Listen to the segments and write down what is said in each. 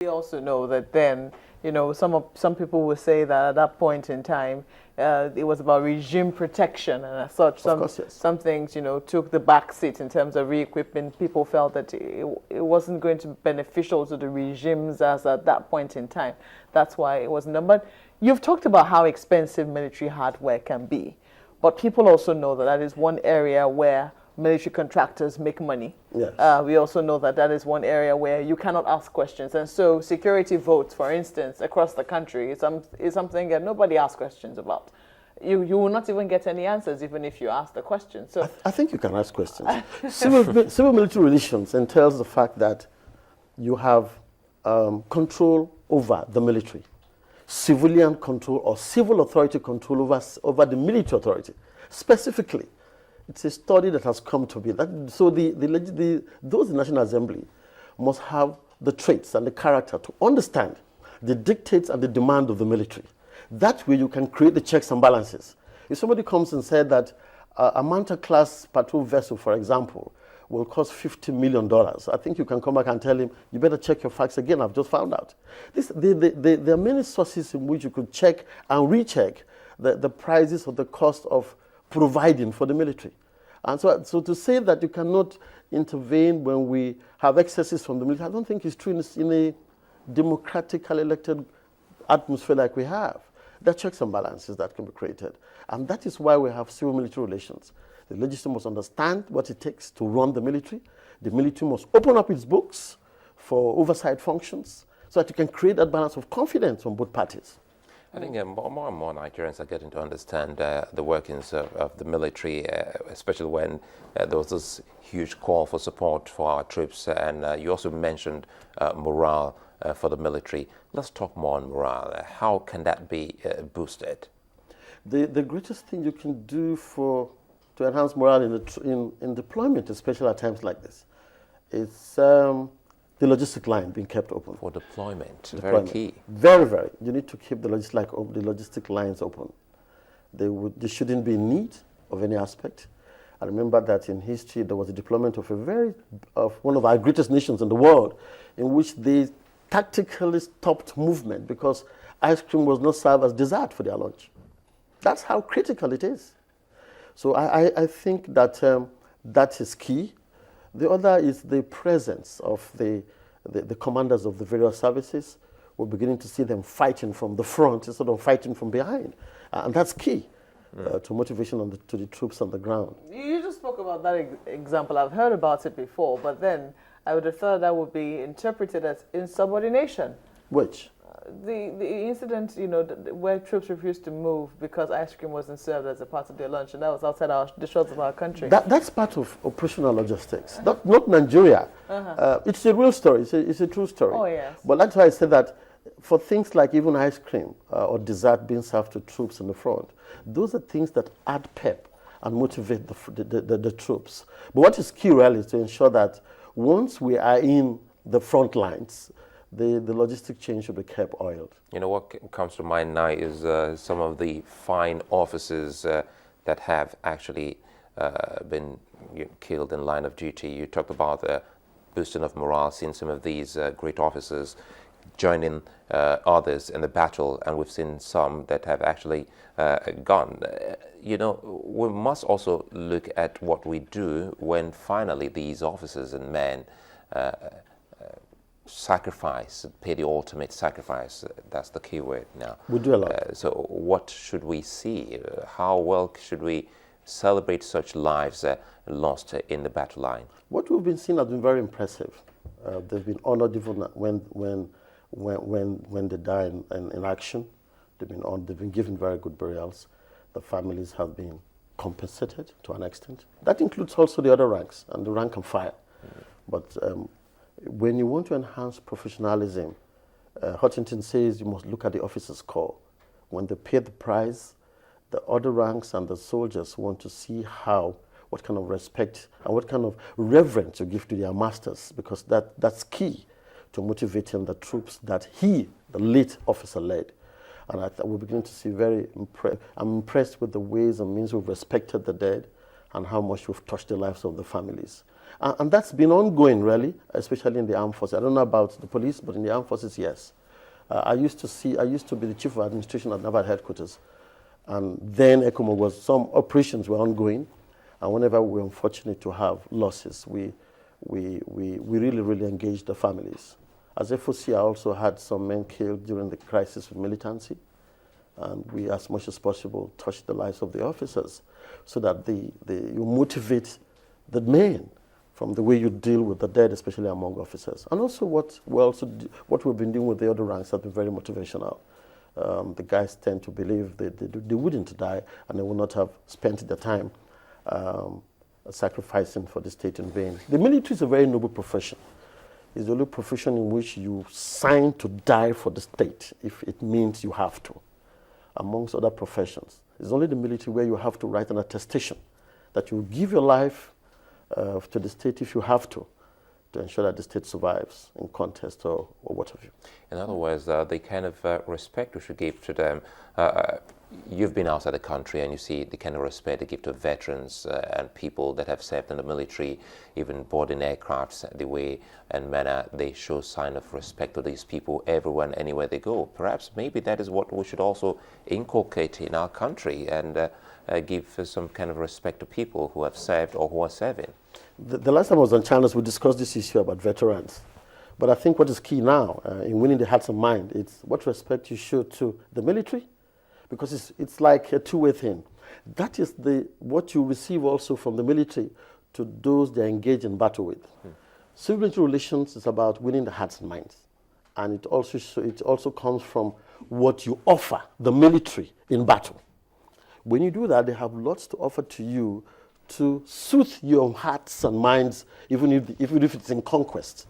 We also know that then, some people will say that at that point in time, it was about regime protection, and as such, some things, took the back seat in terms of re-equipping. People felt that it wasn't going to be beneficial to the regimes as at that point in time. That's why it wasn't done. But you've talked about how expensive military hardware can be, but people also know that that is one area where military contractors make money. Yes. We also know that that is one area where you cannot ask questions. And so security votes, for instance, across the country is something that nobody asks questions about. You will not even get any answers even if you ask the question. So I think you can ask questions. Civil military relations entails the fact that you have control over the military, civilian control or civil authority control over the military authority. Specifically, it's a study that has come to be. So those in the National Assembly must have the traits and the character to understand the dictates and the demand of the military. That way you can create the checks and balances. If somebody comes and said that a Manta-class patrol vessel, for example, will cost $50 million, I think you can come back and tell him, you better check your facts again, I've just found out. There are many sources in which you could check and recheck the prices or the cost of providing for the military. And so to say that you cannot intervene when we have excesses from the military, I don't think it's true in a democratically elected atmosphere like we have. There are checks and balances that can be created. And that is why we have civil military relations. The legislature must understand what it takes to run the military. The military must open up its books for oversight functions so that you can create that balance of confidence on both parties. I think more and more Nigerians are getting to understand the workings of the military, especially when there was this huge call for support for our troops. And you also mentioned morale for the military. Let's talk more on morale. How can that be boosted? The greatest thing you can do to enhance morale in deployment, especially at times like this, is the logistic line being kept open. For deployment, very key. Very, very. You need to keep the logistic lines open. There shouldn't be need of any aspect. I remember that in history there was a deployment of one of our greatest nations in the world, in which they tactically stopped movement because ice cream was not served as dessert for their lunch. That's how critical it is. So I think that that is key. The other is the presence of the commanders of the various services. We're beginning to see them fighting from the front instead of fighting from behind. And that's key to motivation to the troops on the ground. You just spoke about that example. I've heard about it before, but then I would have thought that would be interpreted as insubordination. Which? The incident, where troops refused to move because ice cream wasn't served as a part of their lunch, and that was outside the shores of our country. That's part of operational logistics, not Nigeria. It's a real story. It's a true story. Oh, yes. But that's why I said that for things like even ice cream or dessert being served to troops in the front, those are things that add pep and motivate the troops. But what is key really is to ensure that once we are in the front lines, the logistic chain should be kept oiled. What comes to mind now is some of the fine officers that have actually been killed in line of duty. You talked about the boosting of morale, seeing some of these great officers joining others in the battle, and we've seen some that have actually gone. We must also look at what we do when finally these officers and men sacrifice, pay the ultimate sacrifice. That's the key word now. We do a lot. So what should we see? How well should we celebrate such lives lost in the battle line? What we've been seeing has been very impressive. They've been honored even when they die in action. They've been given very good burials. The families have been compensated to an extent. That includes also the other ranks and the rank and file. But when you want to enhance professionalism, Huntington says you must look at the officer's corps. When they pay the price, the other ranks and the soldiers want to see what kind of respect and what kind of reverence you give to their masters, because that's key to motivating the troops that the late officer, led. And we're beginning to see I'm impressed with the ways and means we've respected the dead and how much we've touched the lives of the families. And that's been ongoing, really, especially in the armed forces. I don't know about the police, but in the armed forces, yes. I used to be the chief of administration at Naval headquarters. And then ECOMOG some operations were ongoing. And whenever we were unfortunate to have losses, we really, really engaged the families. As FOC, I also had some men killed during the crisis with militancy. And we, as much as possible, touched the lives of the officers so that you motivate the men from the way you deal with the dead, especially among officers. And also what we've been doing with the other ranks has been very motivational. The guys tend to believe they wouldn't die and they would not have spent their time sacrificing for the state in vain. The military is a very noble profession. It's the only profession in which you sign to die for the state if it means you have to, amongst other professions. It's only the military where you have to write an attestation that you give your life to the state if you have to ensure that the state survives in contest or what have you. In other words, the kind of respect we should give to them. You've been outside the country and you see the kind of respect they give to veterans and people that have served in the military, even boarding aircrafts, the way and manner they show sign of respect to these people everywhere and anywhere they go. Perhaps maybe that is what we should also inculcate in our country and give some kind of respect to people who have served or who are serving. The last time I was on channels, we discussed this issue about veterans. But I think what is key now in winning the hearts and minds, it's what respect you show to the military, because it's like a two-way thing. That is what you receive also from the military to those they engage in battle with. Civil military relations is about winning the hearts and minds. And it also comes from what you offer the military in battle. When you do that, they have lots to offer to you to soothe your hearts and minds, even if it's in conquest.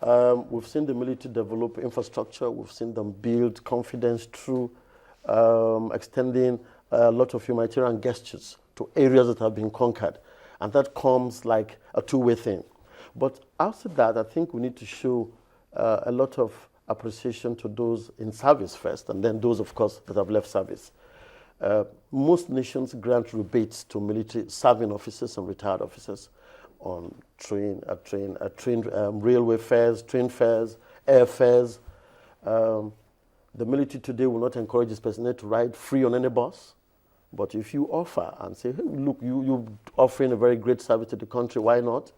We've seen the military develop infrastructure. We've seen them build confidence through extending a lot of humanitarian gestures to areas that have been conquered. And that comes like a two-way thing. But after that, I think we need to show a lot of appreciation to those in service first, and then those, of course, that have left service. Most nations grant rebates to military serving officers and retired officers on railway fares, train fares, air fares. The military today will not encourage its personnel to ride free on any bus. But if you offer and say, hey, look, you're offering a very great service to the country, why not?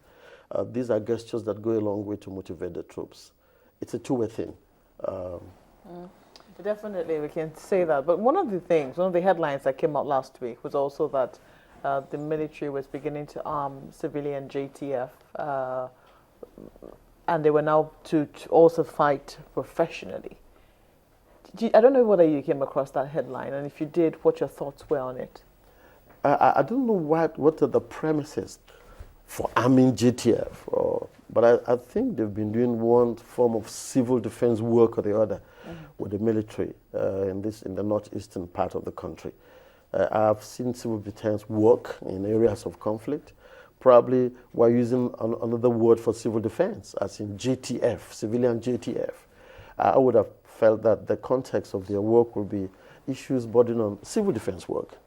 These are gestures that go a long way to motivate the troops. It's a two-way thing. Definitely, we can say that. But one of the headlines that came out last week was also that the military was beginning to arm civilian JTF, and they were now to also fight professionally. I don't know whether you came across that headline, and if you did, what your thoughts were on it. I don't know what are the premises for arming JTF, but I think they've been doing one form of civil defense work or the other with the military in the northeastern part of the country. I've seen civil defense work in areas of conflict. Probably we're using another word for civil defense, as in JTF, civilian JTF. I would have felt that the context of their work will be issues bordering on civil defense work.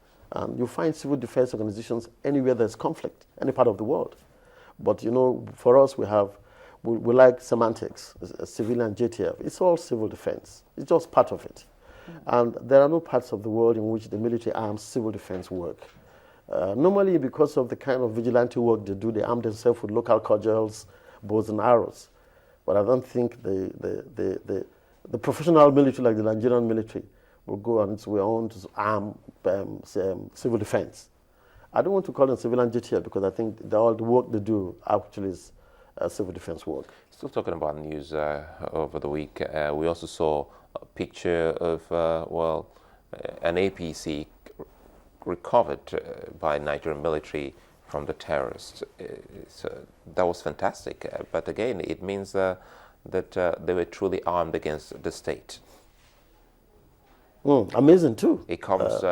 You find civil defense organizations anywhere there's conflict, any part of the world. But you know, for us, we like semantics, civilian JTF. It's all civil defense. It's just part of it. And there are no parts of the world in which the military arms civil defense work. Normally, because of the kind of vigilante work they do, they arm themselves with local cudgels, bows and arrows. But I don't think the professional military like the Nigerian military will go on its way on to arm civil defense. I don't want to call them civilian JTF because I think all the work they do actually is civil defense work. Still talking about news over the week, we also saw a picture of, an APC recovered by Nigerian military from the terrorists. So that was fantastic. But again, it means that they were truly armed against the state. Amazing too. It comes,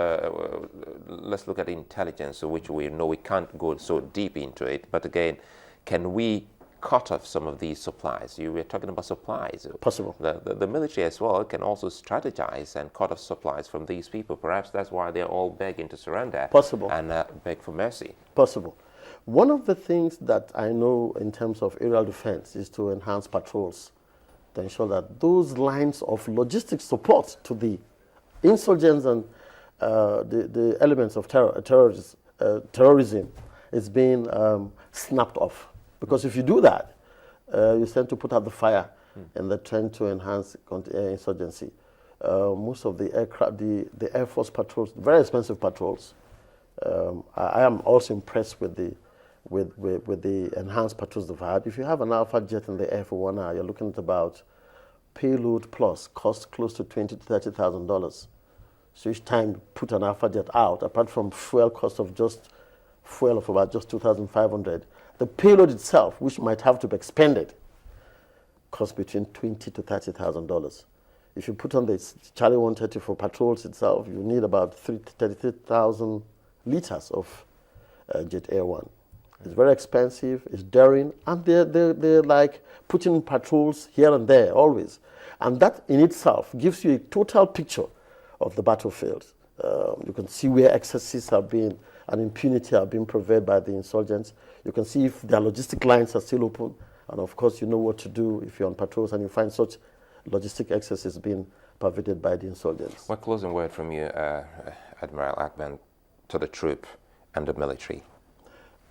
let's look at intelligence, which we know we can't go so deep into it. But again, can we cut off some of these supplies? You were talking about supplies. Possible. The military as well can also strategize and cut off supplies from these people. Perhaps that's why they're all begging to surrender. Possible. And beg for mercy. Possible. One of the things that I know in terms of aerial defense is to enhance patrols, to ensure that those lines of logistics support to the insurgents and the elements of terrorism is being snapped off. Because if you do that, you tend to put out the fire and the trend to enhance insurgency. Most of the aircraft, the Air Force patrols, very expensive patrols. I am also impressed with the enhanced patrols they've had. If you have an Alpha jet in the air for 1 hour, you're looking at about payload plus cost close to $20,000 to $30,000. So each time you put an Alpha jet out, apart from fuel cost of fuel of about just $2,500, the payload itself, which might have to be expended, costs between $20,000 to $30,000. If you put on the Charlie 130 for patrols itself, you need about 33,000 liters of Jet Air 1. It's very expensive, it's daring, and they're like putting patrols here and there always. And that in itself gives you a total picture of the battlefield. You can see where excesses have been and impunity have been prevailed by the insurgents. You can see if their logistic lines are still open. And of course, you know what to do if you're on patrols and you find such logistic excesses being pervaded by the insurgents. One closing word from you, Admiral Akpan, to the troop and the military.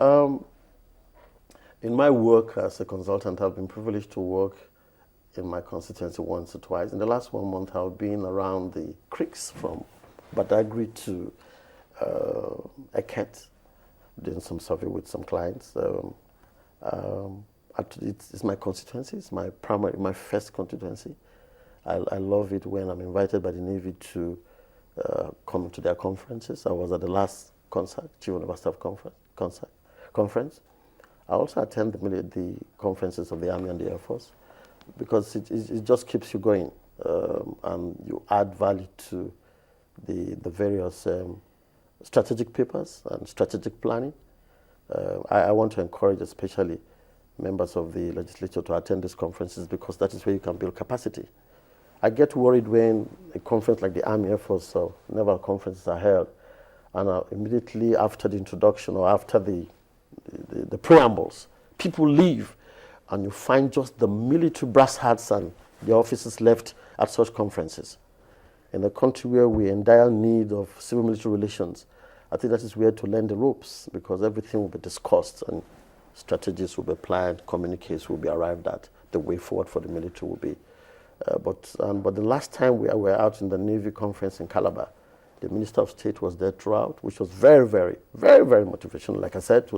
In my work as a consultant, I've been privileged to work in my constituency once or twice. In the last 1 month, I've been around the creeks from Badagry to Eket, doing some survey with some clients. It's my constituency. It's my first constituency. I love it when I'm invited by the Navy to come to their conferences. I was at the last Chief of Staff conference. I also attend the conferences of the Army and the Air Force because it just keeps you going and you add value to the various strategic papers and strategic planning. I want to encourage especially members of the legislature to attend these conferences because that is where you can build capacity. I get worried when a conference like the Army, Air Force, or Naval conferences are held, and immediately after the introduction or after the preambles, people leave, and you find just the military brass hats and the officers left at such conferences. In a country where we're in dire need of civil-military relations, I think that is where to learn the ropes because everything will be discussed and strategies will be planned, communiques will be arrived at, the way forward for the military will be. But the last time we were out in the Navy conference in Calabar, the Minister of State was there throughout, which was very, very, very, very motivational. Like I said,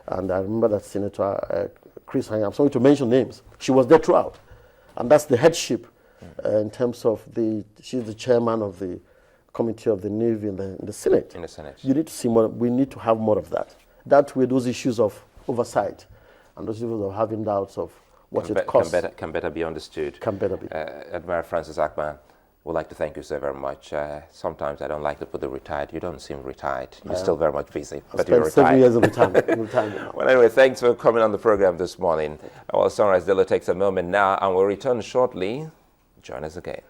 and I remember that Senator Chris Hang, I'm sorry to mention names, she was there throughout. And that's the headship in terms of she's the chairman of the Committee of the Navy in the Senate. In the Senate. You need to see more, we need to have more of that. That way those issues of oversight and those issues of having doubts of what it costs. Can better be understood. Can better be. Admiral Francis Akpan, would like to thank you so very much. Sometimes I don't like to put the retired. You don't seem retired. You're still very much busy, but you're retired. 7 years of retirement. Well, anyway, thanks for coming on the program this morning. Our Sunrise Daily takes a moment now, and we'll return shortly. Join us again.